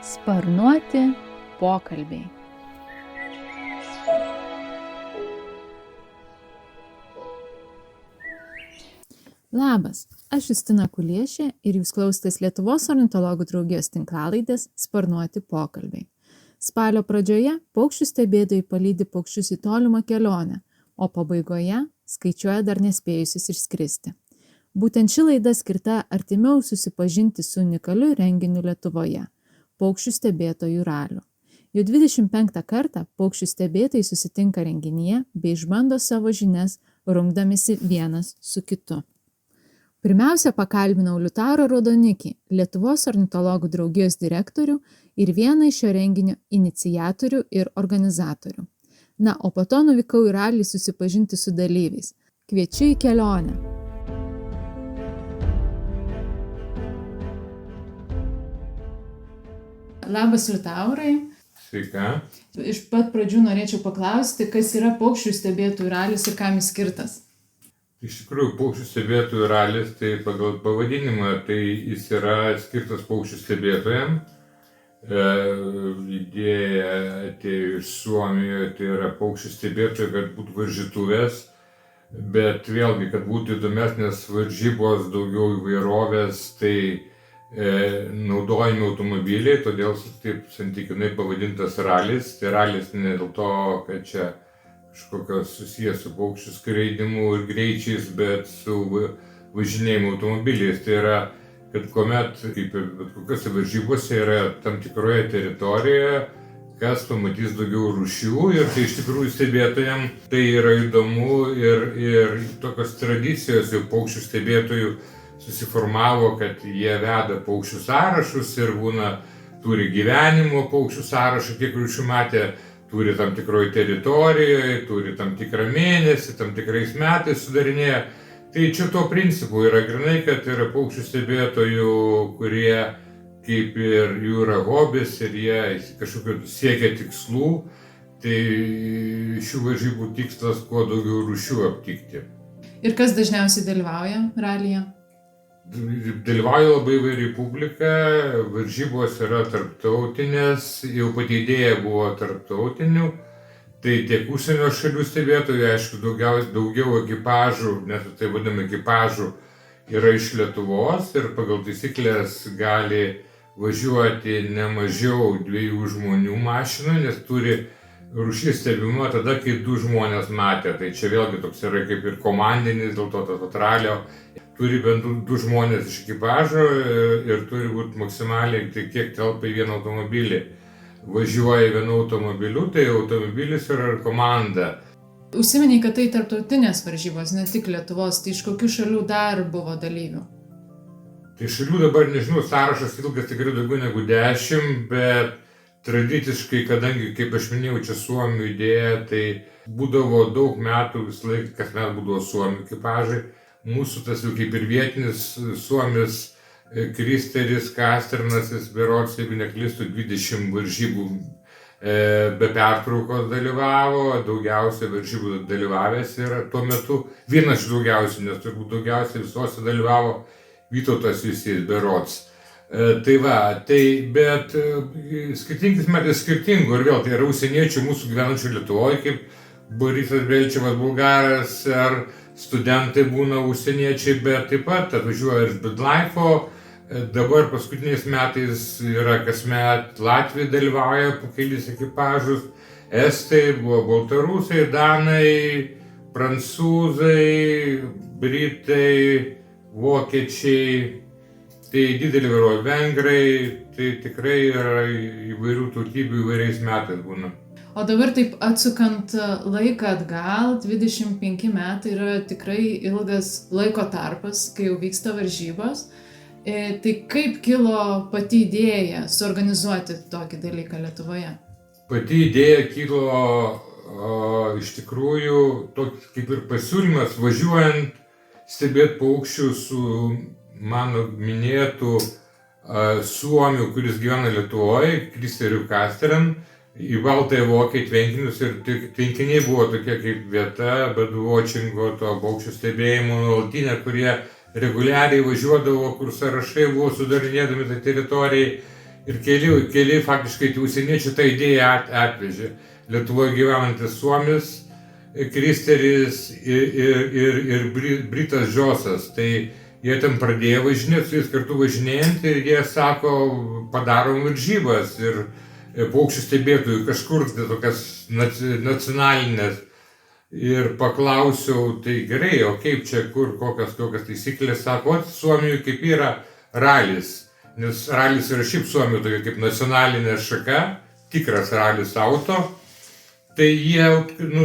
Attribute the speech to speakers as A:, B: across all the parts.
A: Sparnuoti pokalbiai. Labas, aš Justina Kuliešė ir jūs klausotės Lietuvos ornitologų draugijos tinklalaidės Sparnuoti pokalbiai. Spalio pradžioje paukščių stebėtojai palydi paukščius į tolimą kelionę, o pabaigoje skaičiuoja dar nespėjusius išskristi. Būtent ši laida skirta artimiau susipažinti su unikaliu renginiu Lietuvoje – paukščių stebėtojų raliu. Jau 25 kartą paukščių stebėtojai susitinka renginyje bei išbando savo žinias, rungdamisi vienas su kitu. Pirmiausia, pakalbinau Liutaurą Raudonikį, Lietuvos ornitologų draugijos direktorių ir vieną iš šio renginio iniciatorių ir organizatorių. Na, o po to nuvykau į ralį susipažinti su dalyviais. Kviečiu į kelionę. Labas, Liutaurai.
B: Sveika.
A: Iš pat pradžių norėčiau paklausti, kas yra paukščių stebėtojų ralis ir kam jis skirtas?
B: Iš tikrųjų, paukščių stebėtojų ralis, tai pagal pavadinimą, tai jis yra skirtas paukščių stebėtojams. Idėja atėjo iš Suomijoje, tai yra paukščių stebėtojai, kad būtų varžytuvės, bet vėlgi, kad būtų įdomesnės varžybos, daugiau įvairovės, tai naudojami automobiliai, todėl taip santykinai pavadintas ralis. Tai ralis ne dėl to, kad čia kažkokios susijęs su paukščių skraidimu ir greičiais, bet su važinėjimu automobiliais. Tai yra, kad kuomet, kaip ir bet kokiose varžybose, yra tam tikroje teritorijoje, kas pamatys daugiau rūšių, ir tai iš tikrųjų stebėtojams tai yra įdomu, ir tokios tradicijos jau paukščių stebėtojų susiformavo, kad jie veda paukščių sąrašus ir turi gyvenimo paukščių sąrašą, kiek rūšių matė, turi tam tikroje teritorijoje, turi tam tikrą mėnesį, tam tikrais metais sudarinėja. Tai čia to principu yra grynai, kad yra paukščių stebėtojų, kurie kaip ir jų yra hobis ir jie kažkokio siekia tikslų. Tai šių varžybų tikslas kuo daugiau rūšių aptikti.
A: Ir kas dažniausiai dalyvauja ralyje?
B: Dalyvauja labai įvairi publika, varžybos yra tarptautinės, jau pati idėja buvo tarptautinių, tai tiek užsienio šalių stebėtojų, aišku, daugiau ekipažų, nes tai vadiname ekipažų, yra iš Lietuvos ir pagal taisyklės gali važiuoti ne mažiau 2 žmonių mašinų, nes turi rūšis stebimą tada, kai 2 žmonės matė. Tai čia vėlgi toks yra kaip ir komandinis, dėl to ralio. Turi bent 2 žmonės iš ekipažo ir turi būti maksimaliai, tai kiek telpa į vieną automobilį. Važiuoja vienu automobiliu, tai automobilis yra ir komanda.
A: Užsiminiai, kad tai tarptautinės varžybos, ne tik Lietuvos, tai iš kokių šalių dar buvo dalyvių?
B: Tai šalių dabar nežinau, sąrašas ilgas tikrai daugiau negu 10, bet tradiciškai, kadangi, kaip aš minėjau, čia Suomių idėja, tai būdavo daug metų, visą laiką kasmet būdavo Suomių ekipažai. Mūsų tas jau kaip ir vietinis Suomis Kristeris Kasternasis, berods, jeigu neklystu, 20 varžybų be pertraukos dalyvavo, daugiausiai varžybų dalyvavęs yra tuo metu, vienas iš daugiausiai, nes turbūt daugiausiai visose dalyvavo Vytautas Jusys, berods. Bet skirtingais metais skirtingų, ir vėl tai yra užsieniečių mūsų gyvenančių Lietuvoje, kaip Borisas Belčevas, bulgaras, ar studentai būna užsieniečiai, bet taip pat atvažiuoja iš BidLife'o. Dabar paskutiniais metais yra kasmet Latvijai dalyvauja po kelis ekipažus, estai, buvo baltarusai, danai, prancūzai, britai, vokiečiai. Tai didelį įvairovę, vengrai, tai tikrai yra įvairių tautybių įvairiais metais būna.
A: O dabar taip atsukant laiką atgal, 25 metai yra tikrai ilgas laiko tarpas, kai jau vyksta varžybos. Tai kaip kilo pati idėja suorganizuoti tokį dalyką Lietuvoje?
B: Pati idėja kilo iš tikrųjų toks kaip ir pasiūlymas, važiuojant stebėti paukščių su mano minėtų Suomių, kuris gyvena Lietuvoje, Kristeriu Kasteren, į Baltąją Vokiją tvenkinius, ir tvenkiniai buvo tokia kaip vieta, bet watchingo, to paukščių stebėjimo nuolatinė, kurie reguliariai važiuodavo, kur sąrašai buvo sudarinėdami tai teritorijai. ir keli faktiškai užsieniečių tą idėją atvežė. Lietuvoje gyvenantis Suomis, Kristeris ir Britas Džosas. Tai jie ten pradėjo važinėti, su jais kartu važinėjant ir jie sako, padarom varžybas ir paukščių stebėtojų kažkur tokias nacionalinės. Ir paklausiau, tai gerai, o kaip čia, kur, kokios taisyklės, sako, Suomijoje kaip yra ralis, nes ralis yra šiaip Suomijoje tokia kaip nacionalinė šaka, tikras ralis auto, tai jie,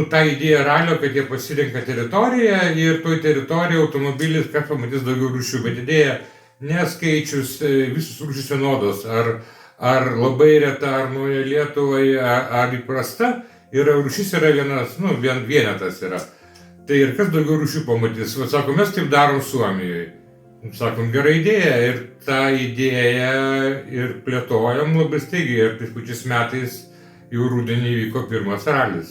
B: tą idėją ralio, kad jie pasirenka teritoriją ir toj teritorijoje automobilis, kas pamatys daugiau rūšių, bet idėja neskaičius visus rūšys vienodos, ar labai reta, ar nauja Lietuvai, ar įprasta. Ir rūšis yra vienetas yra. Tai ir kas daugiau rūšių pamatys? Sako, mes taip darom Suomijoje. Sakom, gera idėja. Ir tą idėją ir plėtojam labai staigiai. Ir tais pačiais metais jau rudenį vyko pirmas ralis.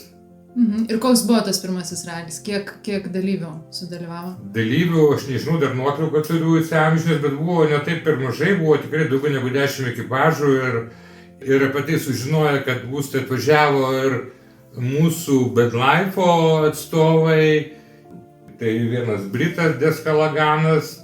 A: Ir koks buvo tas pirmasis ralis? Kiek dalyvių sudalyvavo?
B: Dalyvių, aš nežinau, dar nuotrauką turiu įsiamžinęs, bet buvo ne taip per mažai, buvo tikrai daugiau negu 10 ekipažų. Ir apie tai sužinojo, kad bus tai atvažiavo ir mūsų BedLife'o atstovai, tai vienas Britas Deskalaganas,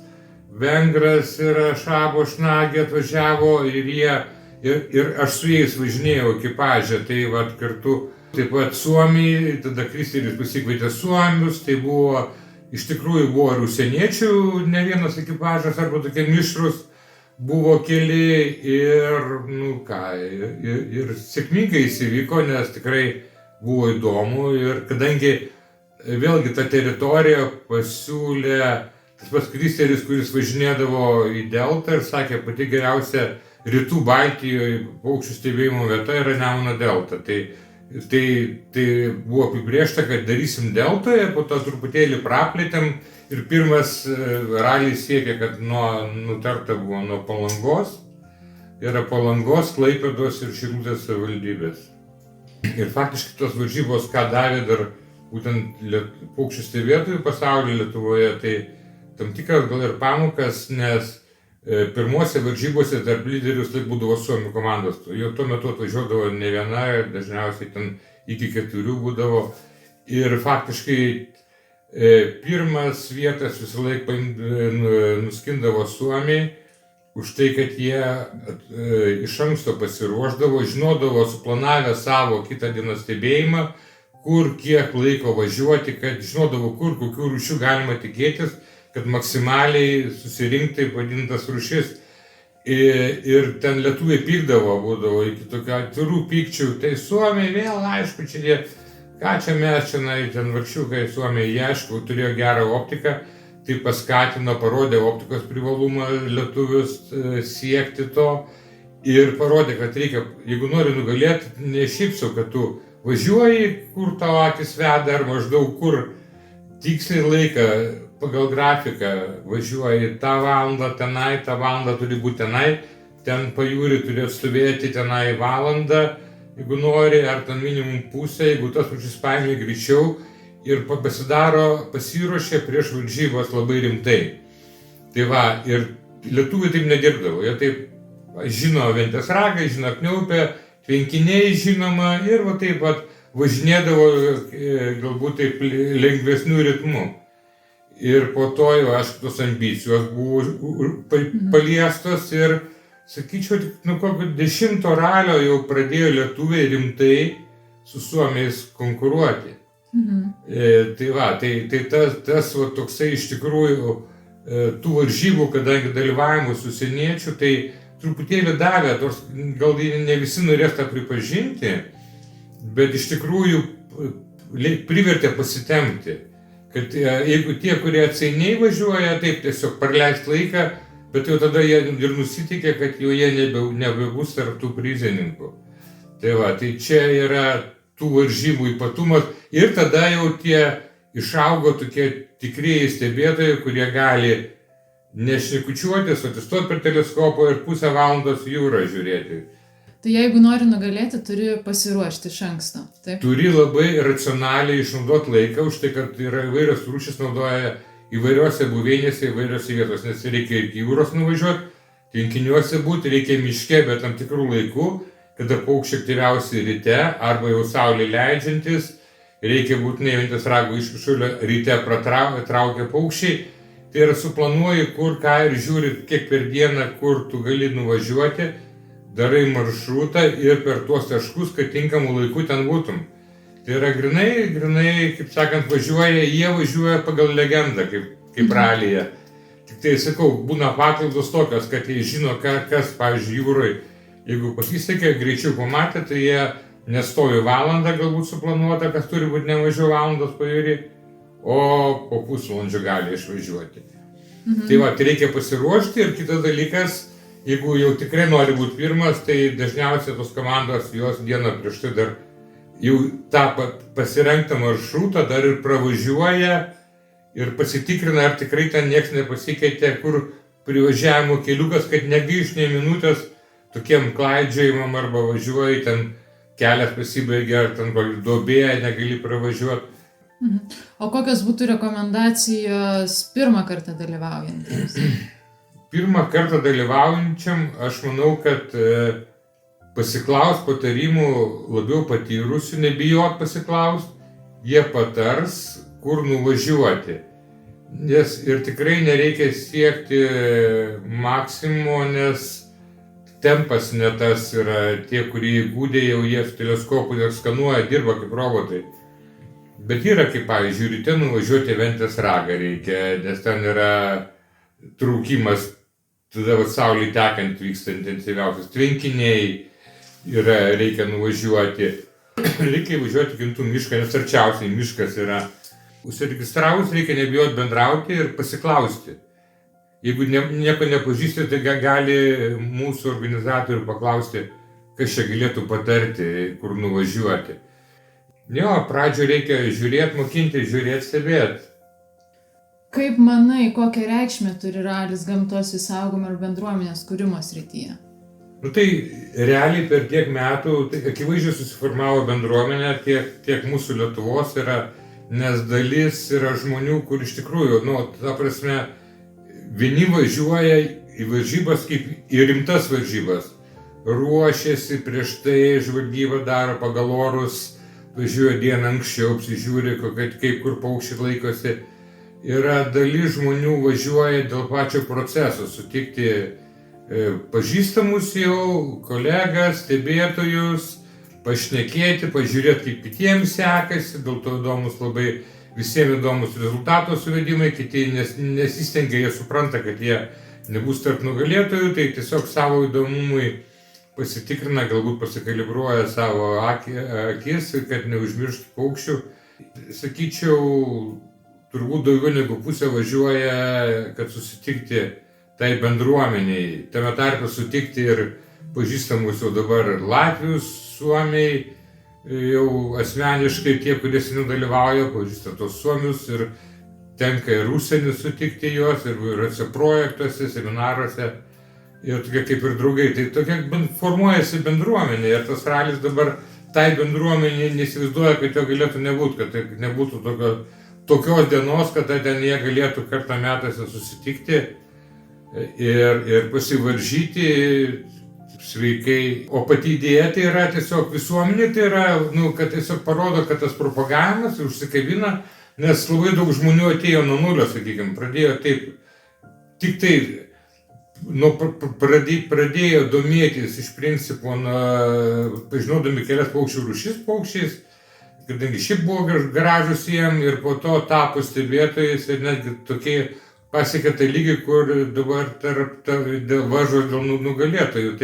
B: Vengras ir Šabo Šnagė atvažiavo ir aš su jais važinėjau ekipažę, tai vat kartu taip pat Suomiai, tada Kristeris pasikvietė Suomius, tai buvo, iš tikrųjų buvo ir užsieniečių, ne vienas ekipažas arba tokie mišrus, buvo keli ir sėkmingai įsivyko, nes tikrai buvo įdomu ir kadangi vėlgi tą teritoriją pasiūlė tas pats Kristeris, kuris važinėdavo į Deltą ir sakė, pati geriausia rytų Baltijoje paukščių stebėjimo vieta yra Nemuno delta. Tai buvo apibrėžta, kad darysim Deltoje, po to truputėlį praplėtėm ir pirmas ralis siekė, kad nutarta buvo nuo Palangos, yra Palangos, Klaipėdos ir Šilutės savivaldybės. Ir faktiškai tos varžybos, ką davė dar būtent paukščių stebėtojų pasaulyje Lietuvoje, tai tam tikras gal ir pamokas, nes pirmose varžybose tarp lyderių tai būdavo Suomių komandos. Jau tuo metu atvažiuodavo ne viena, dažniausiai ten iki 4 būdavo. Ir faktiškai pirmas vietas visą laiką nuskindavo Suomiai, už tai, kad jie iš anksto pasiruošdavo, žinodavo, suplanavę savo kitą dieną stebėjimą, kur kiek laiko važiuoti, kad žinodavo, kokių rūšių galima tikėtis, kad maksimaliai susirinkti vadintas rūšis. Ir ten lietuviai pykdavo, būdavo iki tokio atvirų pykčių, tai Suomiai vėl, aišku, čia jie, ką čia mes ten vargšiukai Suomiai, jie aišku, turėjo gerą optiką. Tai paskatino, parodė optikos privalumą lietuvius siekti to ir parodė, kad reikia, jeigu nori nugalėti, ne šiaip sau, kad tu važiuoji, kur tavo akis veda, ar maždaug kur tiksliai laiką pagal grafiką važiuoji tą valandą tenai, tą valandą turi būti tenai, ten pajūrį turi atstovėti tenai valandą, jeigu nori, ar ten minimum pusę, jeigu tas pačius paėmė greičiau. Ir pasiruošė prieš varžybas labai rimtai. Tai va, ir lietuviai taip nedirbdavo, jie taip žino Ventės ragą, žino Kniaupę, tvenkiniai žinoma ir va taip pat važinėdavo galbūt taip lengvesnių ritmų. Ir po to jau, aišku, tos ambicijos buvo paliestos ir, sakyčiau, kokio 10 ralio jau pradėjo lietuviai rimtai su Suomiais konkuruoti. Tai va, tai tas va, toksai iš tikrųjų tų varžybų, kadangi dalyvavimus užsieniečių, tai truputėlį davė, nors gal ne visi norės tą pripažinti, bet iš tikrųjų privertė pasitempti, kad jeigu tie, kurie atsainiai važiuoja, taip tiesiog praleist laiką, bet jau tada jie ir nusiteikė, kad jau jie nebebus tarp tų prizininkų. Tai va, tai čia yra tų varžybų ypatumas ir tada jau tie išaugo tokie tikrieji stebėtojai, kurie gali nešnekučiuotis, atsistoti per teleskopą ir pusę valandos jūrą žiūrėti.
A: Tai jeigu nori nugalėti, turi pasiruošti iš anksto, taip?
B: Turi labai racionaliai išnaudoti laiką, už tai, kad yra įvairios rūšys naudoja įvairiose buveinėse, įvairiose vietose, nes reikia iki jūros nuvažiuoti, Tvenkiniuose būti reikia miške, bet tam tikrų laikų, kada paukščiai aktyviausiai ryte arba jau saulė leidžiantis, reikia būtinai Ventės rago iškyšulio ryte traukia paukščiai. Tai yra suplanuoji, kur ką ir žiūri, kiek per dieną, kur tu gali nuvažiuoti, darai maršrutą ir per tuos taškus, kad tinkamų laikų ten būtum. Tai yra grinai, kaip sakant, jie važiuoja pagal legendą, kaip ralyje. Tik tai sakau, būna paklaidos tokios, kad jie žino, kas, pavyzdžiui, jūroje, jeigu pasisekė, greičiau pamatė, tai jie nestovi valandą galbūt suplanuota, kas turi būti ne mažiau valandos pajūry, o po pusvalandžio gali išvažiuoti. Tai va, tai reikia pasiruošti ir kitas dalykas, jeigu jau tikrai nori būti pirmas, tai dažniausiai tos komandos jos dieną prieš tai dar jau tą pasirengtą maršrutą dar ir pravažiuoja ir pasitikrina, ar tikrai ten nieks nepasikeitė, kur privažiavimo keliukas, kad negaiš nei minutės tokiem klaidžiojimam arba važiuoji, ten kelias pasibaigia, ar ten duobėje negali pravažiuoti.
A: O kokios būtų rekomendacijos pirmą kartą dalyvaujantiems?
B: Pirmą kartą dalyvaujančiam aš manau, kad pasiklaus patarimų labiau patyrusių, nebijot pasiklaus, jie patars, kur nuvažiuoti. Nes ir tikrai nereikia siekti maksimumo, nes tempas ne tas yra, tie, kurie įgūdė, jau jie su teleskopu ir skanuoja, dirba kaip robotai. Bet yra, kaip pavyzdžiui, ryte nuvažiuoti Ventės ragą reikia, nes ten yra traukimas, tada saulė tekant vyksta intensyviausias tvenkiniai, reikia nuvažiuoti. Reikia važiuoti Gintų mišką, nes arčiausiai miškas yra. Užsiregistravus reikia nebijoti bendrauti ir pasiklausti. Jeigu nieko nepažįsti, tai gali mūsų organizatorių paklausti, kas čia galėtų patarti, kur nuvažiuoti. Jo, pradžio reikia žiūrėti, mokinti, žiūrėti, stebėti.
A: Kaip manai, kokią reikšmę turi ralis gamtos išsaugojimo ir bendruomenės kūrimo srityje?
B: Tai realiai per tiek metų, tai akivaizdžiai susiformavo bendruomenė, tiek mūsų Lietuvos yra, nes dalis yra žmonių, kur iš tikrųjų, ta prasme, vieni važiuoja į varžybas kaip į rimtas varžybas. Ruošiasi prieš tai, žvalgybą daro pagal orus, važiuoja dieną anksčiau, apsižiūri, kaip kur paukščiai laikosi. Yra dalis žmonių važiuoja dėl pačio proceso, sutikti pažįstamus jau, kolegas, stebėtojus, pašnekėti, pažiūrėti, kaip kitiems sekasi, dėl to visiems įdomus rezultato suvedimai, kiti nesistengia, jie supranta, kad jie nebus tarp nugalėtojų, tai tiesiog savo įdomumui pasitikrina, galbūt pasikalibruoja savo akis, kad neužmirštų paukščių. Sakyčiau, turbūt daugiau negu pusė važiuoja, kad susitikti tai bendruomeniai. Tame tarpe sutikti ir pažįstamus jau dabar Latvijos, Suomiai, jau asmeniškai tie, kurie seniau dalyvauja, pažįsta tos Suomius ir tenka ir užsienį sutikti juos, ir įvairiuose projektuose, seminaruose. Ir tokie kaip ir draugai, tai tokia formuojasi bendruomenė ir tas ralis dabar tai bendruomenė nesivaizduoja, kad jo galėtų nebūti, kad tai nebūtų tokios dienos, kad ten jie galėtų kartą metuose susitikti ir pasivaržyti sveikai. O pati idėja tai yra tiesiog visuomenė, tai yra, kad tiesiog parodo, kad tas propagavimas užsikabina, nes labai daug žmonių atėjo nuo nulio, sakykime, pradėjo taip, tik tai pradėjo domėtis iš principo, pažinodami kelias paukščių rūšis paukščiais, kadangi šiaip buvo gražus jiem ir po to tapo stebėtojais ir netgi tokie pasiekė tą lygį, kur dabar varžo dėl nugalėtojų.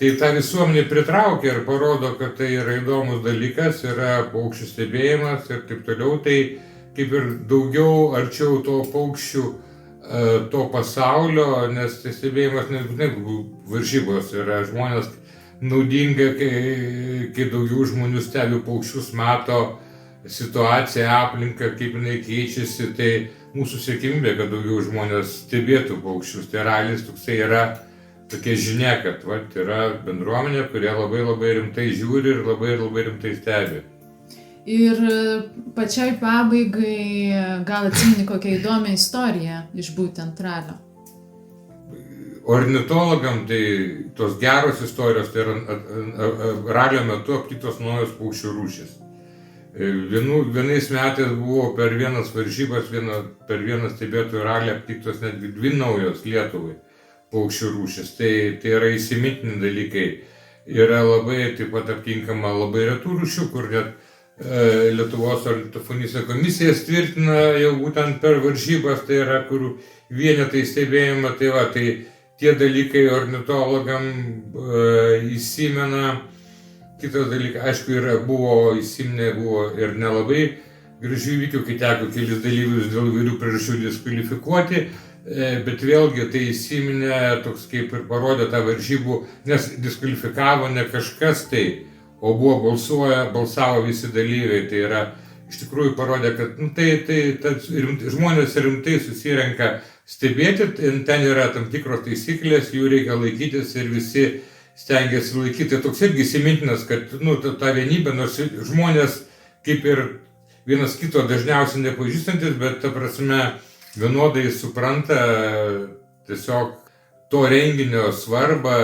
B: Tai tą visuomenį pritraukia ir parodo, kad tai yra įdomus dalykas, yra paukščių stebėjimas ir taip toliau. Tai kaip ir daugiau arčiau to paukščių, to pasaulio, nes tai stebėjimas nebūtinai varžybos yra žmonės naudinga, kai daugiau žmonių stebi paukščius, mato situaciją, aplinką, kaip jinai keičiasi, tai mūsų siekimybė, kad daugiau žmonės stebėtų paukščius. Tai ralis toksai yra tokia žinia, kad yra bendruomenė, kurie labai rimtai žiūri ir labai rimtai stebi.
A: Ir pačiai pabaigai gal atsimeni kokią įdomią istoriją iš būtent ralio?
B: ornitologam tai tos geros istorijos, tai yra ralio metu aptiktos naujos paukščių rūšys. Vienais metais buvo per vienas varžybas, per vieną stebėtojų ralį aptiktos netgi 2 naujos Lietuvai paukščių rūšys. Tai yra įsimintini dalykai. Yra labai taip pat aptinkama labai retų rūšių, kur net Lietuvos ornitofonijos komisija tvirtina jau būtent per varžybas, tai yra, kur vienetai stebėjimo, tai tie dalykai ornitologam įsimena. Kitas dalykas, aišku, buvo ir nelabai gražių įvykių, kai teko kelis dalyvius dėl įvairių priežasčių diskvalifikuoti, bet vėlgi tai įsiminė toks kaip ir parodė tą varžybų, nes diskvalifikavo ne kažkas tai, o buvo balsavo visi dalyviai, tai yra iš tikrųjų parodė, kad žmonės rimtai susirenka stebėti, ten yra tam tikros taisyklės, jų reikia laikytis ir visi stengiasi laikyti. Toks irgi įsimintinas, kad ta vienybė, nors žmonės kaip ir vienas kito dažniausiai nepažįstantis, bet ta prasme vienodai supranta tiesiog to renginio svarbą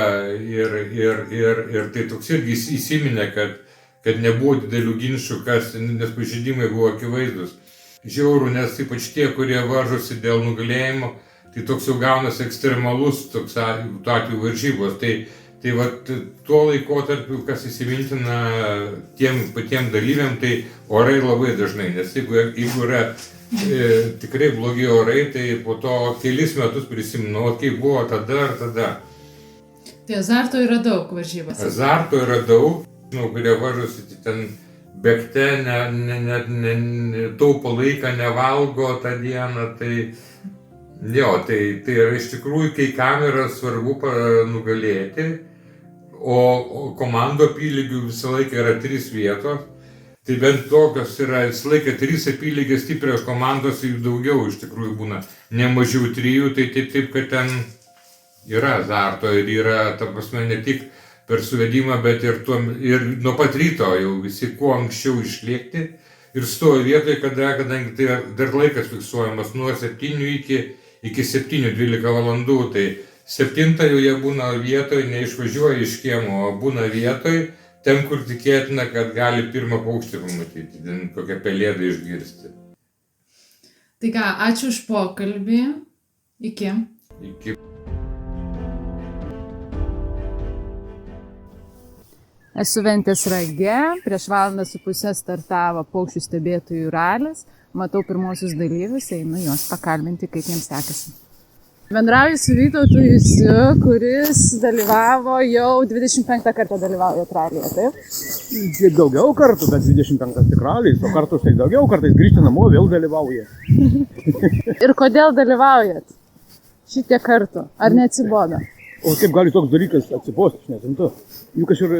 B: ir tai toks irgi įsiminė, kad nebuvo didelių ginčių, nes pažeidimai buvo akivaizdus. Žiaurų, nes ypač tie, kurie varžosi dėl nugalėjimo, tai toks jau gaunasi ekstremalus toks atveju varžybos. Tai tuo laikotarpiu, kas įsimintina tiem patiem dalyviam, tai orai labai dažnai, nes jeigu yra tikrai blogi orai, tai po to kelis metus prisimenu, kaip buvo tada ar tada.
A: Tai azarto yra daug varžybose.
B: Azarto yra daug, kurie varžosi ten bėgte, taupo laiką, nevalgo tą dieną, tai yra iš tikrųjų, kai kam yra svarbu nugalėti, o komandų apylygių visą laiką yra 3 vietos, tai bent tokios yra visą laiką 3 apylygės stiprios komandos, jų daugiau iš tikrųjų būna, ne mažiau 3, tai taip, kad ten yra azarto ir yra, ta prasme, ne tik per suvedimą, bet ir nuo pat ryto jau visi kuo anksčiau išlėkti ir stovi vietoje, kadangi tai dar laikas fiksuojamas nuo 7 iki 7:12 valandų, tai 7 jau jie būna vietoj, neišvažiuoja iš kiemo, o būna vietoj, ten, kur tikėtina, kad gali pirmą paukštį pamatyti, kokią pelėdą išgirsti.
A: Tai ką, ačiū už pokalbį. Iki. Esu Ventės rage, prieš 1.5 valandą startavo paukščių stebėtojų ralis. Matau pirmosius dalyvius, einu juos pakalbinti, kaip jiems sekasi. Bendrauju su Vytautu Jusiu, kuris dalyvavo jau 25 kartą dalyvauja ralyje, taip?
C: Kiek daugiau kartų, bet 25 tik ralis, o kartus tai daugiau, kartais grįžti namo, vėl dalyvauja.
A: Ir kodėl dalyvaujat šitiek kartų? Ar neatsibodo?
C: O kaip gali toks dalykas atsibosti, aš netintu. Juk aš ir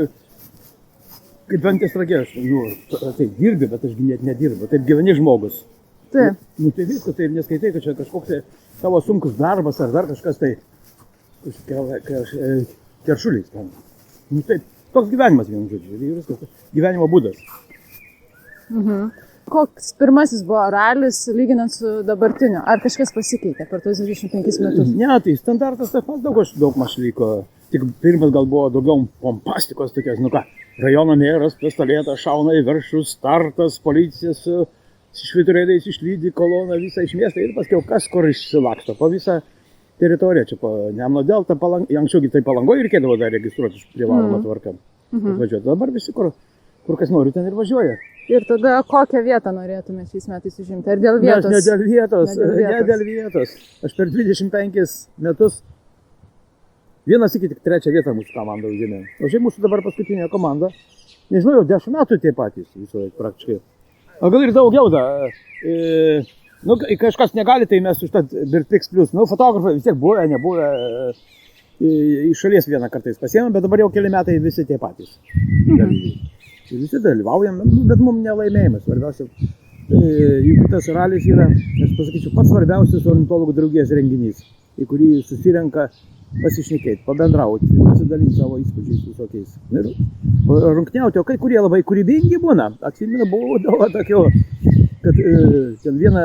C: kaip Ventės rage, taip dirbi, bet aš net nedirbu, taip gyveni žmogus.
A: Taip.
C: Tai viskas, taip neskaitai, kad čia kažkoks tavo sunkus darbas ar dar kažkas tai keršuliais ten. Taip, toks gyvenimas, vienu žodžiu, gyvenimo būdas.
A: Koks pirmasis buvo ralis lyginant su dabartiniu? Ar kažkas pasikeitė per tos 25 metus?
C: Ne, tai standartas taip pat daug maž liko. Tik pirmas gal buvo daugiau pompastikos tokias, rajono meras, pistolėtas, šauna į viršų, startas, policija su švyturėliais išlydi koloną visą iš miesto ir paskiau kas kur išsilaksto po visą teritoriją. Čia po Nemuno delta, anksčiau tai Palangoje reikėdavo dar registruoti iš privalomą tvarką. Dabar visi, kur kas nori, ten ir važiuoja.
A: Ir tada kokią vietą norėtume šiais metais užimti? Ar dėl vietos?
C: Ne dėl vietos. Aš per 25 metus vienas iki tik 3 vietą mūsų komanda užėmė. O šiaip mūsų dabar paskutinė komanda, nežinau, jau 10 metų tie patys visoje praktiškai. O gal ir daugiau da. Kažkas negali, tai mes užtat Birtix Plus. Fotografai vis tiek buvę, nebuvę. Iš šalies vieną kartais pasiėmėm, bet dabar jau keli metai visi tie patys. Visi dalyvaujam, bet mums nelaimėjimas. Svarbiausia, juk tas ralis yra, aš pasakyčiau, pats svarbiausias ornitologų draugijos renginys, į kurį susirenka pasišnekėti, pabendrauti, pasidalinti savo įspūdžiais visokiais. Rungtyniauti, o kai kurie labai kūrybingi būna. Atsimenu, buvo daug tokių kad ten vieną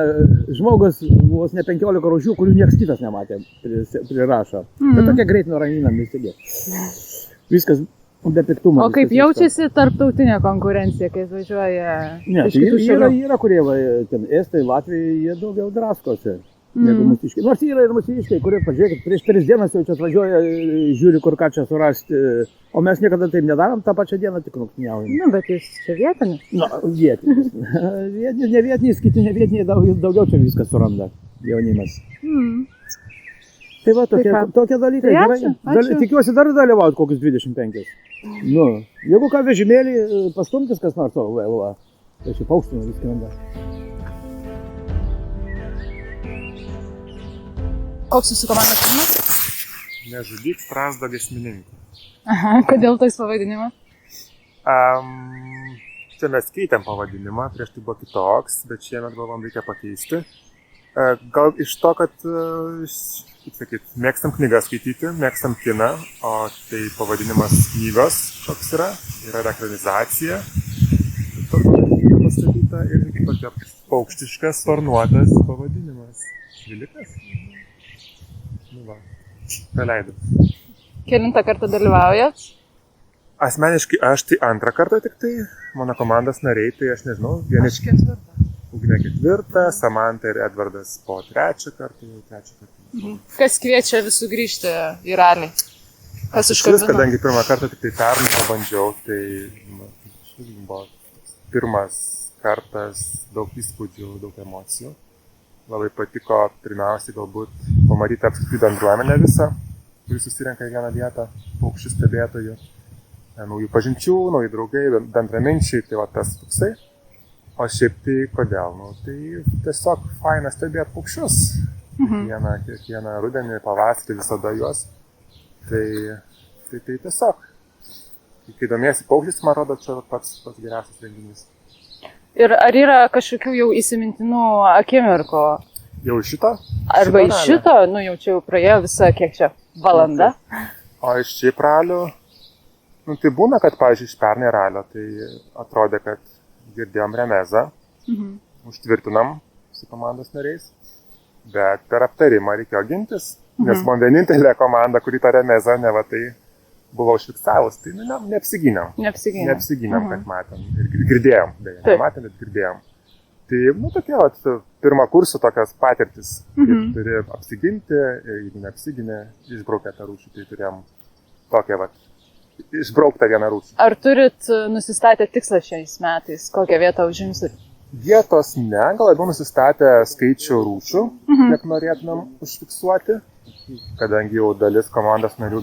C: žmogus vos ne 15 rūšių, kurių niekas kitas nematė, prirašo. Bet tokia greit nuraminami stebė. Viskas be piktumo.
A: O kaip jaučiasi tarptautinė konkurencija, kai važiuoja iš kitų šalių?
C: Yra kurie, ten Estai, Latvijai, jie daugiau draskosi negu mūsiškiai. Nors yra ir mūsiškiai, kurie, pažiūrėkit, prieš 3 dienas jau čia atvažiuoja, žiūri, kur ką čia surasti. O mes niekada taip nedarom, tą pačią dieną tik rungtyniaujam.
A: Bet jūs čia vietinis?
C: Vietinis. Vietinis, ne vietinis, kiti ne vietiniai, daugiau čia viskas suranda jaunimas. Tai va, tokie dalykai.
A: Ačiū.
C: Tikiuosi dar dalyvauti kokius 25. Jeigu ką vežimėlį pastumtis kas nors, tai čia paukština vis skrenda.
A: Koks jūsų komandos filmas?
D: Nežudyk strazdo giesmininkų.
A: Aha, kodėl toks pavadinimas?
D: Čia mes keitėm pavadinimą, prieš tai buvo kitoks, bet šiemet galvom reikia pakeisti. Gal iš to, kad, kaip sakyt, mėgstam knygas skaityti, mėgstam kiną, o tai pavadinimas knygos toks yra ekranizacija. Tokia pastatyta ir tokia paukštiškas, sparnuotas pavadinimas. Žvilikas? Nu va, praleidau.
A: Kelintą kartą dalyvaujat?
D: Asmeniškai aš tai 2 kartą tik tai, mano komandos nariai, tai aš nežinau, vieni...
A: Aš 4.
D: Ugnė 4, Samanta ir Edvardas po 3 kartą, jau 3 kartą.
A: Kas kviečia visų grįžti į ralį? Kas užkabino?
D: Kadangi 1 kartą tik tai pernai pabandžiau, tai buvo pirmas kartas, daug įspūdžių, daug emocijų. Labai patiko pirmiausiai galbūt pamatyti apskritai bendruomenę visą, kuri susirenka į vieną vietą, paukščių stebėtojų, naujų pažinčių, nauji draugai, bendraminčiai, tai va tas toksai. O šiaip tai kodėl? Tai tiesiog faina stebėti paukščius. Kiekvieną rudenį, pavasarį, visada juos. Tai tiesiog. Kai domiesi paukščiais, man rodo, čia pats geriausias renginys.
A: Ir ar yra kažkokių jau įsimintinų akimirkų?
D: Jau iš šito?
A: Arba iš šito, jau čia praėjo visa, kiek čia, valanda.
D: O iš šiaip ralių, tai būna, kad, pavyzdžiui, iš pernai ralio, tai atrodė, kad girdėjom remezą, užtvirtinam su komandos nariais, bet per aptarimą reikėjo gintis, nes man vienintelė komanda, kuri tą remezą neva tai buvo užfiksavus, tai neapsigynėm. Neapsigynėm, kad matėm ir girdėjom, beje, nematėm, bet girdėjom. Tai, tokia, pirmą kursų tokios patirtis, turi apsiginti, jeigu neapsigynė, išbraukę tą rūšį, tai turėjom tokią, išbrauktą vieną rūšį.
A: Ar turit nusistatę tikslą šiais metais, kokią vietą užimsit?
D: Vietos ne, gal labiau nusistatę skaičių rūšių, kiek norėtumėm užfiksuoti, kadangi jau dalis komandos narių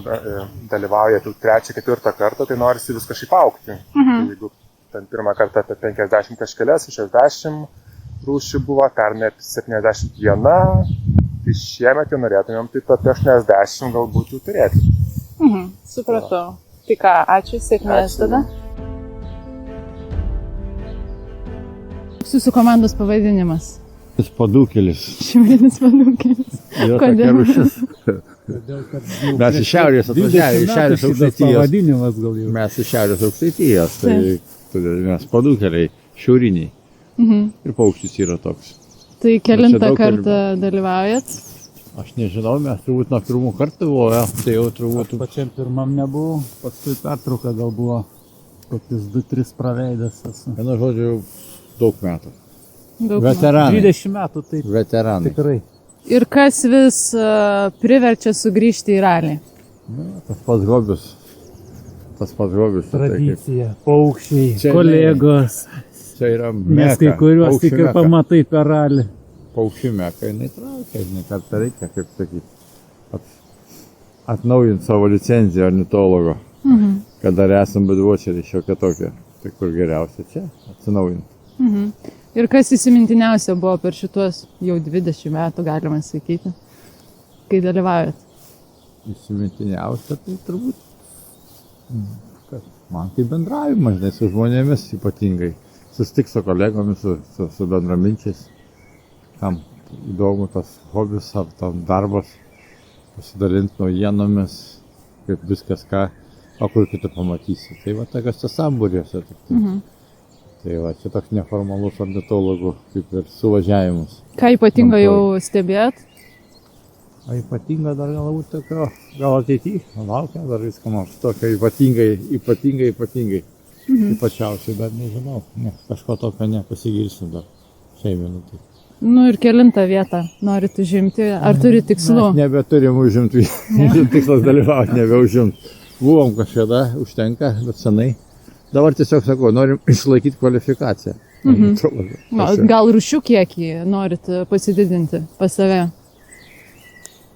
D: dalyvauja jau 3-4 kartą, tai norisi vis kažkaip augti. Tai jeigu ten 1 kartą apie 50 kažkelias, 60 rūšių buvo, pernai 71, tai šiemet jau norėtumėm taip apie 80 galbūt jau turėti.
A: Supratau. Tai ką, ačiū, sėkmės tada. Koks jūsų komandos pavadinimas?
E: Padūkelis.
A: Šimėlis padūkelis.
E: Kodėl? Mes iš šiaurės atvažiavę, iš šiaurės Aukštaitijos. Mes iš šiaurės Aukštaitijos, tai mes padūkeliai, šiauriniai. Ir paukštis yra toks.
A: Tai kelintą kartą dalyvaujat?
E: Aš nežinau, mes turbūt nuo 1 karto buvome, tai jau turbūt...
F: Pačiam pirmam nebuvau, paskui pertrauka gal buvo kokius 2-3 praveidęs esu.
E: Vienu žodžiu, daug metų. Veteranai.
F: 20 metų, taip.
E: Veteranai.
F: Tikrai.
A: Ir kas vis priverčia sugrįžti į ralį?
E: Tas pats hobis.
F: Tradicija, paukščiai, kolegos.
E: Čia yra meka.
F: Nes kai kuriuos tik ir pamatai per ralį.
E: Paukščių meka, jinai traukia, jinai kartą reikia, kaip sakyti, atnaujinti savo licenciją ornitologo. Kad dar esam bedvočeriai šiokia tokia. Tai kur geriausia čia atsinaujinti.
A: Ir kas įsimintiniausia buvo per šitos jau 20 metų, galima sakyti, kai dalyvaujat?
E: Įsimintiniausia tai turbūt, man tai bendravimas, žinai, su žmonėmis ypatingai. Susitiks su kolegomis, su bendraminčiais, kam įdomu tas hobis ar tam darbas, pasidalinti naujienomis, kaip viskas ką, o kur kitur pamatysi. Tai va tokiuose sambūriuose. Tai va, čia toks neformalus ornitologų kaip ir suvažiavimas.
A: Ką ypatingo jau stebėt?
E: O ypatinga dar galbūt tokio, gal ateityje, laukia dar viską nors tokio ypatingai. Ypačiausiai dar nežinau, kažko tokio nepasigirsim dar šiai minutai.
A: Nu ir kelintą vietą norit užimti, ar turi tikslų?
E: Mes nebeturim užimti, tikslas dalyvauti, nebeužimti. Buvom kažkada, užtenka, bet senai. Dabar tiesiog sakau, norim išlaikyti kvalifikaciją.
A: Gal rūšių kiekį norit pasididinti pas save?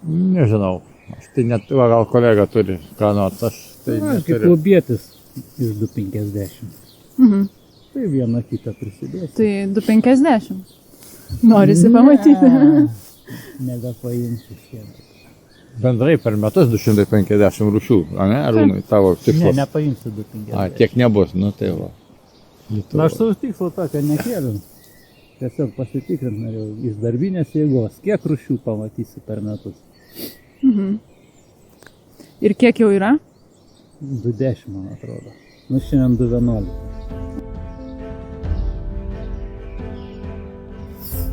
E: Nežinau, aš tai net, gal kolega turi ką nors, aš tai
F: Kaip
E: neturiu.
F: klubietis iš 250.
A: Mhm.
F: Tai vieną kitą prisidės.
A: Tai 250. Norisi pamatyti.
F: Nebepaimsiu šiemet.
E: Bendrai per metus 250 rūšių, ne, Arūnai, tavo tikslas?
F: Nepaimsiu 250.
E: Tiek nebus, nu tai va.
F: Na, aš savo tikslo tokio nekėliau. Tiesiog pasitikrint norėjau iš darbinės jėgos, kiek rūšių pamatysi per metus.
A: Ir kiek jau yra?
F: 210, man atrodo. Nu, šiandien 211.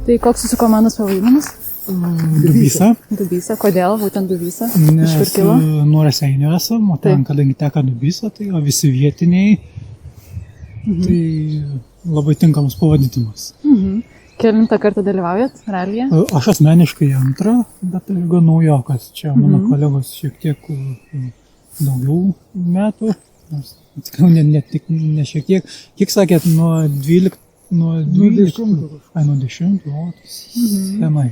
A: Tai koks jūsų komandos pavadinimas?
G: Dubysa,
A: Dubysa. Kodėl būtent Dubysa? Iš
G: nes
A: kur kilo?
G: nuo Raseinių esam, o ten,
A: Taip.
G: kadangi teka Dubysa, tai o visi vietiniai, tai labai tinkamas pavadinimas.
A: Kelintą kartą dalyvaujat ralyje?
G: Aš asmeniškai antrą, bet tai gan naujokas. Čia mano kolegos šiek tiek daugiau metų, nors tikrai ne šiek tiek. Kiek sakėt, nuo 12, nuo 10, o senai.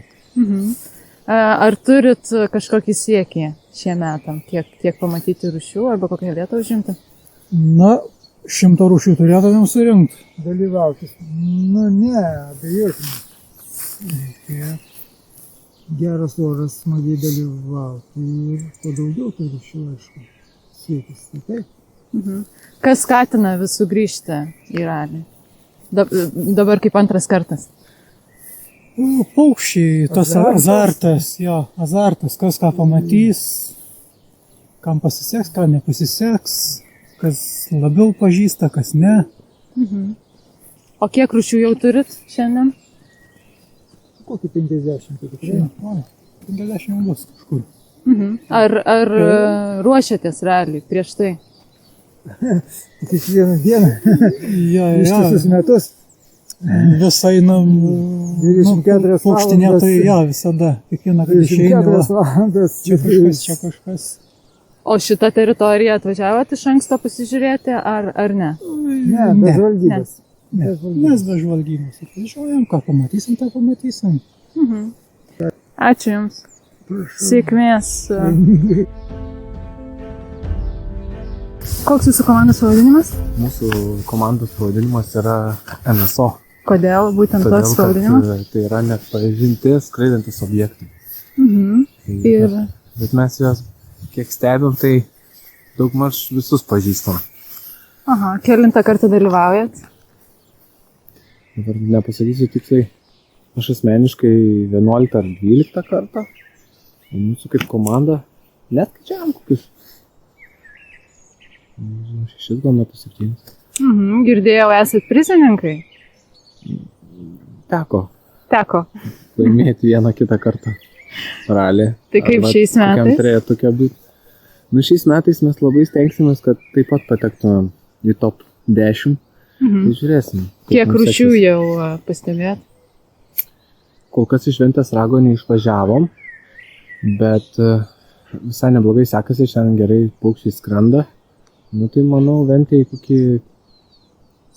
A: Ar turit kažkokį siekį šiem metam? Kiek pamatyti rūšių arba kokią vietą užimti?
G: Na, 100 rūšių turėtumėm surinkti.
H: Dalyvauti. Nu ne, abejotinai. Reikia geras oras, smagiai dalyvauti ir kuo daugiau tų rūšių, aišku, siekis. Tai taip.
A: Kas skatina vis sugrįžti į ralį? Dabar kaip antras kartas.
G: Paukščiai, tas azartas, azartas, kas ką pamatys, kam pasiseks, kam nepasiseks, kas labiau pažįsta, kas ne.
A: O kiek rūšių jau turit šiandien?
H: Kokį 50 tai tikrai.
G: 50 jau bus kažkur.
A: Ar ruošiatės raliui prieš tai?
H: Kiekvieną dieną, ištisus metus,
G: Vis einam,
H: 24
G: paukštinė,
H: valandas.
G: tai visada, kiekvieną kartą
H: 24
G: išeina,
H: valandas.
G: čia kažkas.
A: O šitą teritoriją atvažiavot iš anksto pasižiūrėti, ar ne?
H: Ne, be žvalgybos.
G: Ne, mes be žvalgybos atvažiuojam, ką pamatysim, tą pamatysim.
A: Ačiū Jums. Sėkmės. Koks Jūsų komandos pavadinimas?
D: Mūsų komandos pavadinimas yra NSO.
A: Kodėl būtent toks pavadinimas?
D: Tai yra nepažinti skraidantis objektai.
A: Ir
D: Bet mes juos, kiek stebim, tai daugmaž visus pažįstam.
A: kelintą kartą dalyvaujat?
D: Dabar nepasakysiu tiksliai, aš asmeniškai 11 ar 12 kartą. O mūsų kaip komanda net skaičiavam kokius 6 gal metus 7.
A: Girdėjau, esat prizininkai?
D: Teko
A: Teko.
D: laimėti vieną kitą kartą ralį.
A: Tai kaip
D: Arba
A: šiais
D: kokiam
A: metais?
D: trejetuke būt. Nu, šiais metais mes labai stengsimės, kad taip pat patektumėm į top 10. Tai žiūrėsim. kaip
A: Kiek
D: mums
A: rūšių
D: seksis.
A: jau pastebėt?
D: Kol kas iš Ventės rago neišvažiavom, bet visai neblogai sekasi, šiandien gerai paukščiai skrenda. Nu tai manau, Ventėje kokį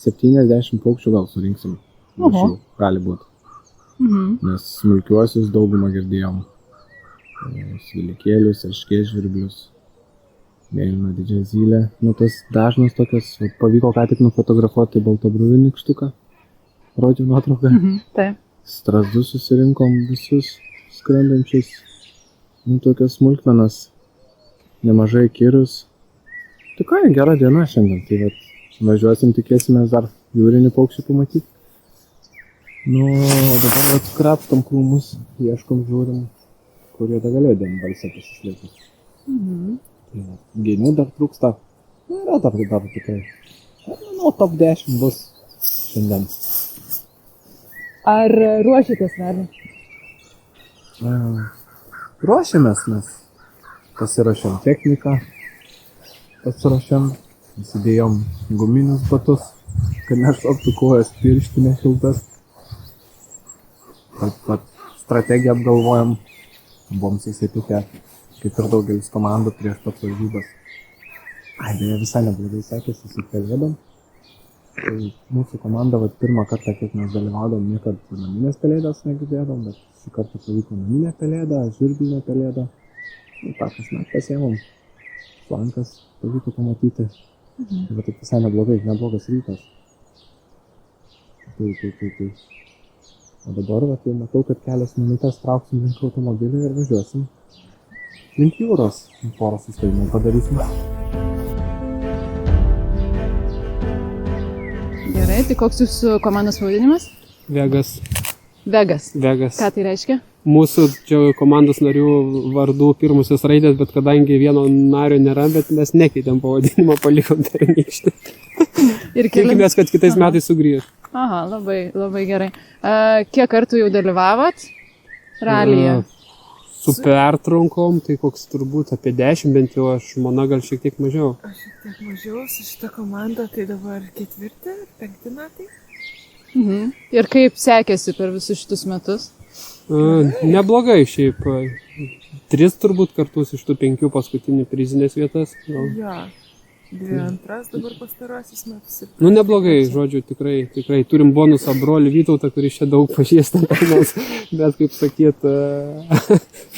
D: 70 paukščių gal surinksim. Rūšių gali būti. Nes smulkiuosius daugumą girdėjom. Svilikėlius, erškėtžvirblius, mėlyną didžiąją zylę. Nu tas dažnas tokias, pavyko ką tik nufotografuoti baltabruvį nykštuką. Rodžiau nuotrauką.
A: Taip.
D: Strazdus susirinkom visus skrendančius. Nu tokias smulkmenas. Nemažai kirus. Tikrai gera diena šiandien. Tai vat važiuosim, tikėsimės dar jūrinį paukštį pamatyti. Nu, o dabar vat krapstom krūmus, ieškom, žiūrim, kurie dar galėjo dienbalsę pasislėpti. Tai genių dar trūksta. Nu, yra dar tikrai. Aš manau, top 10 bus
E: šiandien.
A: Ar ruošitės raliui?
D: Ruošiamės, mes pasiruošėm techniką, pasiruošėm, įsidėjom guminius batus, kad nešlaptų kojas, pirštinė šiltas. Taip pat strategiją apgalvojom, buvom susitikę, kaip ir daugelis komandų prieš pat varžybas. Beje, visai neblogai sekėsi su pelėdom. Tai mūsų komanda pirmą kartą, kiek mes dalyvaudom, niekad naminės pelėdas negirdėdom, bet šį kartą pavyko naminė pelėda, žvirblinė pelėda. Ta kasmet pasiėmom, flankas pavyko pamatyti. Tai taip visai neblogas rytas. Tai. O dabar jau matau, kad kelias minutės trauksim link automobilį ir važiuosim link jūros. Porą sustojimų padarysim.
A: Gerai, tai koks jūsų komandos pavadinimas?
I: Vegas.
A: Vegas.
I: Vegas.
A: Ką tai reiškia?
I: Mūsų čia komandos narių vardų pirmusios raidės, bet kadangi vieno nario nėra, bet mes nekeitėm pavadinimą, palikom pernykštį.
A: Ir
I: Tikimės, kad kitais metais sugrįž.
A: Aha, labai gerai. Kiek kartų jau dalyvavot ralyje?
I: Su pertraukom, tai koks turbūt apie 10, bent jau aš, žmona gal šiek tiek mažiau.
J: Aš šiek tiek mažiau, su šita komanda tai dabar 4 ar 5 metai.
A: Ir kaip sekėsi per visus šitus metus?
I: Neblogai šiaip. 3 turbūt kartus iš tų 5 paskutinių prizinės vietas.
J: Jo, 2 antras dabar pastarosius metus.
I: Neblogai, žodžiu, tikrai. Turim bonusą brolį Vytautą, kuris čia daug pažįsta, bet kaip sakyt,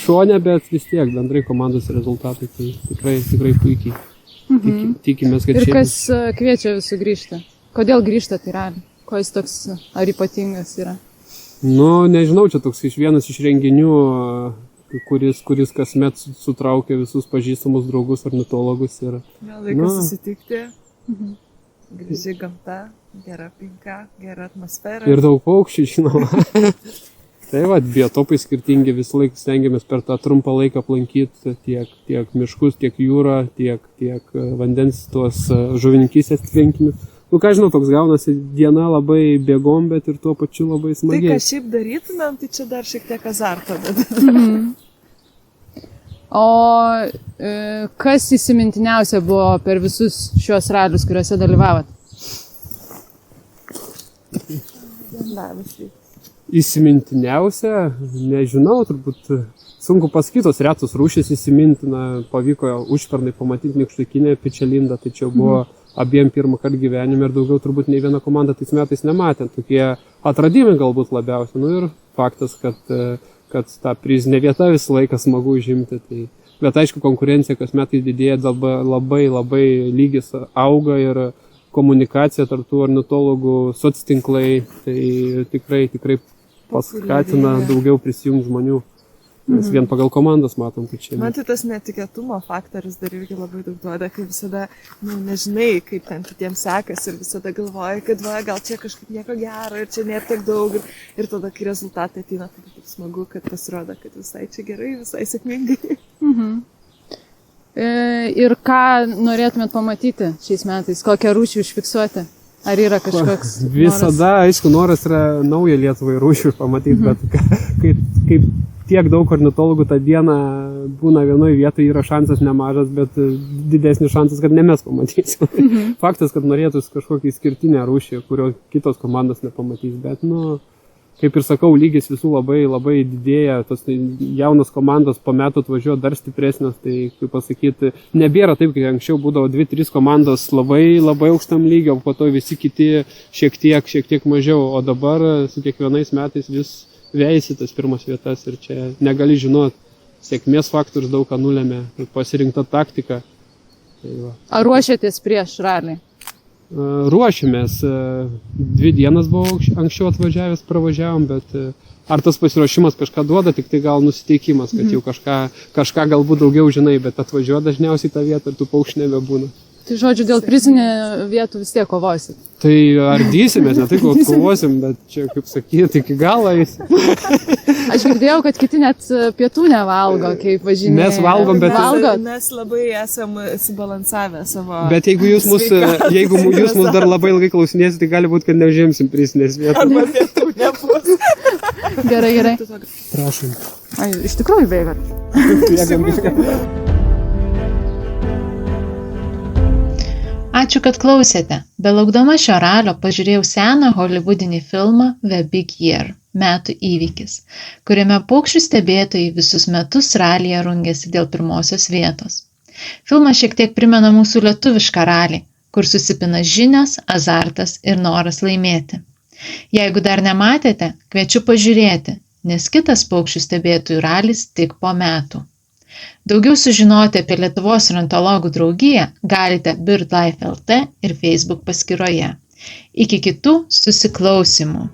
I: šone, bet vis tiek bendrai komandos rezultatai, tai tikrai puikiai. Tikimės, kad
A: ir kas kviečia visų grįžti? Kodėl grįžtat į ralį? Ko jis toks ar ypatingas yra?
I: Nežinau, čia toks vienas iš renginių, kuris kasmet sutraukia visus pažįstamus draugus ornitologus.
J: Gal laikas susitikti, graži gamta, gera aplinka, gera atmosfera.
I: Ir daug paukščių, žinoma. Tai biotopai skirtingi, visą laiką stengiamės per tą trumpą laiką aplankyti tiek miškus, tiek jūrą, tiek vandens tuos žuvininkystės tvenkinius. Ką žinau, toks gaunasi diena labai bėgom, bet ir tuo pačiu labai smagiai.
J: Tai, ką šiaip darytumėm, tai čia dar šiek tiek azarto.
A: O kas įsimintiniausia buvo per visus šios ralius, kuriuose dalyvavot?
I: Įsimintiniausia, nežinau, turbūt sunku pasakyti, tos retos rūšys įsimintina, pavyko užpernai pamatyti nykštukinę pečialindą, tai čia buvo abiem pirmą kartą gyvenime ir daugiau turbūt nei viena komanda tais metais nematė. Tokie atradimai galbūt labiausiai. Ir faktas, kad tą prizinę vietą visą laiką smagu užimti. Bet aišku, konkurencija kas metais didėja, labai lygis auga ir komunikacija tarp tų ornitologų, soctinklai, tai tikrai paskatina daugiau prisijungti žmonių. Mes vien pagal komandas matom, kad čia.
J: Man tai tas netikėtumo faktorius dar irgi labai daug duoda, kai visada nežinai, kaip ten kitiems sekas ir visada galvoji, kad gal čia kažkaip nieko gero ir čia nėra tiek daug. Ir tada, kai rezultatai ateina, tai taip smagu, kad pasirodo, kad visai čia gerai, visai sėkmingai.
A: Ir ką norėtumėt pamatyti šiais metais? Kokią rūšį užfiksuoti? Ar yra kažkoks noras?
I: Visada, aišku, noras yra naują Lietuvai rūšį pamatyti, bet kaip tiek daug ornitologų tą dieną būna vienoje vietoje, yra šansas nemažas, bet didesnis šansas, kad ne mes pamatysim. Faktas, kad norėtųsi kažkokią išskirtinę rūšį, kurio kitos komandos nepamatys, bet, kaip ir sakau, lygis visų labai didėja, tos jaunos komandos po metų atvažiuoja dar stipresnės, tai, kaip pasakyti, nebėra taip, kai anksčiau būdavo 2-3 komandos labai aukštam lygio, po to visi kiti šiek tiek mažiau, o dabar su kiekvienais metais vis veisi tas pirmas vietas ir čia negali žinot, sėkmės faktorius daug ką nulėmė, pasirinkta taktika.
A: Ar ruošiatės prieš ralį?
I: Ruošiamės, 2 dienas buvau anksčiau atvažiavęs, pravažiavom, bet ar tas pasiruošimas kažką duoda, tik tai gal nusiteikimas, kad jau kažką galbūt daugiau žinai, bet atvažiuoja dažniausiai tą vietą ir tų paukščių nebebūna.
A: Tai žodžiu, dėl prizinių vietų vis tiek kovosit.
I: Tai ardysimės, ne tai, kad kovosim, bet čia, kaip sakyti, iki galo eis.
A: Aš girdėjau, kad kiti net pietų nevalgo, kaip važinėja.
I: Mes valgom, bet...
J: Mes labai esam subalansavę savo...
I: Bet jeigu jūs mus dar labai ilgai klausinėsit, tai gali būti, kad neužimsim prizinės vietos.
J: Arba pietų nebus.
A: Gerai.
I: Prašom.
A: Ai, iš tikrųjų bėgat. Ačiū, kad klausėte. Belaukdama šio ralio pažiūrėjau seną hollywoodinį filmą The Big Year – metų įvykis, kuriame paukščių stebėtojai visus metus ralyje rungėsi dėl pirmosios vietos. Filmas šiek tiek primena mūsų lietuvišką ralį, kur susipina žinios, azartas ir noras laimėti. Jeigu dar nematėte, kviečiu pažiūrėti, nes kitas paukščių stebėtojų ralis tik po metų. Daugiau sužinoti apie Lietuvos ornitologų draugiją galite BirdLife.lt ir Facebook paskyroje. Iki kitų susiklausymų.